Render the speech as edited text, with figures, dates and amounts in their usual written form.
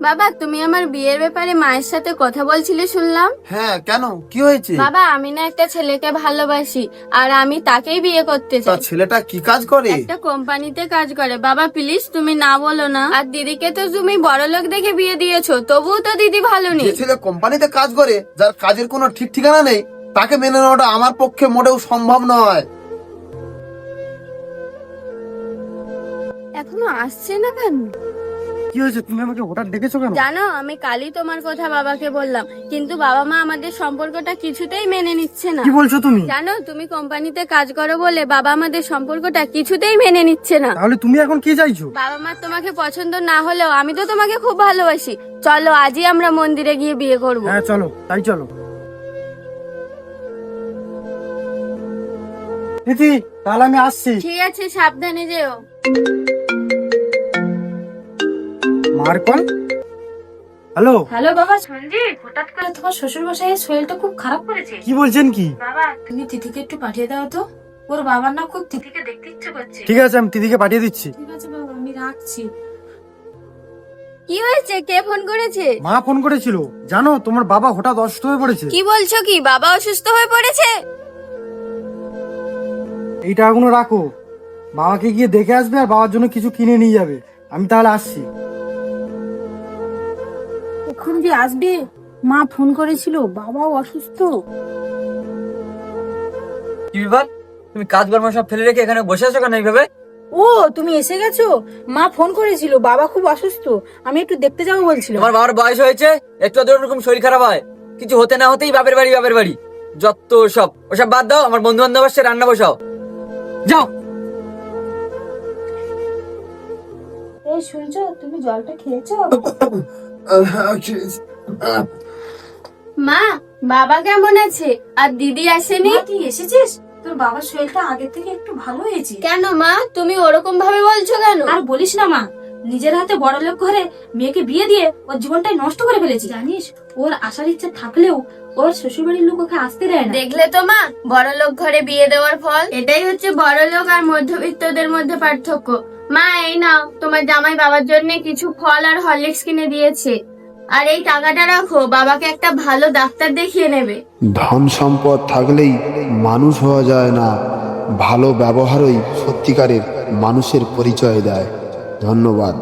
বাবা, তুমি আমার বিয়ের ব্যাপারে মায়ের সাথে কথা বলছিলে শুনলাম। হ্যাঁ, কেন, কি হয়েছে? বাবা, আমি না একটা ছেলেকে ভালোবাসি, আর আমি তাকেই বিয়ে করতে তা চাই। ছেলেটা কি কাজ করে? একটা কোম্পানিতে কাজ করে। বাবা প্লিজ তুমি না বলো না। আর দিদিকে তো তুমি বড়লোক দেখে বিয়ে দিয়েছো, তবুও তো দিদি ভালো যে নেই। ছেলে কোম্পানিতে কাজ করে, যার কাজের কোনো ঠিক ঠিকানা নেই, তাকে মেনে নেওয়াটা আমার পক্ষে মোটেও সম্ভব নয়। এখনো আসছে না কেন? কি হয়েছে, তুমি আমাকে হঠাৎ ডেকেছো কেন? জানো, আমি কালই তোমার কথা বাবাকে বললাম, কিন্তু বাবা মা আমাদের সম্পর্কটা কিছুতেই মেনে নিচ্ছে না। কি বলছো তুমি? জানো, তুমি কোম্পানিতে কাজ করো বলে বাবা আমাদের সম্পর্কটা কিছুতেই মেনে নিচ্ছে না। তাহলে তুমি এখন কি চাইছো? বাবা মা তোমাকে পছন্দ না হলেও আমি তো তোমাকে খুব ভালোবাসি। চলো আজই আমরা মন্দিরে গিয়ে বিয়ে করব। হ্যাঁ চলো, তাই চলো। দিদি, তাহলে আমি আসছি। ঠিক আছে, সাবধানে যেও। মার কল। হ্যালো। হ্যালো বাবা সঞ্জীব, হঠাৎ করে তোমার শ্বশুর মশাইয়ের শরীরটা খুব খারাপ করেছে। কি বলছেন কি? বাবা তুমি তিথিকে একটু পাঠিয়ে দাও তো, ওর বাবার না খুব তিথিকে দেখতে ইচ্ছে করছে। ঠিক আছে, আমি দিদিকে পাঠিয়ে দিচ্ছি। ঠিক আছে বাবা, আমি রাখছি। কি হয়েছে? কে ফোন করেছে? মা ফোন করেছিল। জানো, তোমার বাবা হঠাৎ অসুস্থ হয়ে পড়েছে। কি বলছো? কি বাবা অসুস্থ হয়ে পড়েছে? এই টাকাগুলো রাখো, বাবাকে গিয়ে দেখে আসবে আর বাবার জন্য কিছু কিনে নিয়ে যাবে। আমি তাহলে আসছি। এখন যে আসবে, মা ফোন করেছিল, বাবাও অসুস্থ। কি ব্যাপার, তুমি কাজ কর্ম সব ফেলে রেখে এখানে বসে আছো কেন এইভাবে? ও তুমি এসে গেছো? মা ফোন করেছিল, বাবা খুব অসুস্থ, আমি একটু দেখতে যাবো বলছিল। তোমার বাবার বয়স হয়েছে, একটু আধটু এরকম শরীর খারাপ হয়, কিছু হতে না হতেই বাপের বাড়ি বাপের বাড়ি, যত সব। ওসব বাদ দাও, আমার বন্ধু বান্ধব আসছে, রান্না বসাও, যাও। এই শুনছো, তুমি জলটা খেয়েছো? মা, বাবা কেমন আছে? আর দিদি আসেনি? মা, তুই এসেছিস? তোর বাবার শরীরটা আগের থেকে একটু ভালো হয়েছে। কেন মা, তুমি ওরকম ভাবে বলছো কেন? আর বলিস না মা, নিজের হাতে বড়লোক ঘরে মেয়েকে বিয়ে দিয়ে ওর জীবনটাই নষ্ট করে ফেলেছি। জানিস, ওর আসার ইচ্ছা থাকলেও ওর শ্বশুরবাড়ির লোক ওকে আসতে দেয় না। দেখলে তো মা, বড়লোক ঘরে বিয়ে দেওয়ার ফল। এটাই হচ্ছে বড়লোক আর মধ্যবিত্তদের মধ্যে পার্থক্য। মা, এই নাও, তোমার জামাই বাবার জন্য কিছু ফল আর হরলিক্স কিনে দিয়েছে। আর এই টাকাটা রাখো, বাবাকে একটা ভালো ডাক্তার দেখিয়ে নেবে। ধন সম্পদ থাকলেই মানুষ হওয়া যায় না, ভালো ব্যবহারই সত্যিকারের মানুষের পরিচয় দেয়। ধন্যবাদ।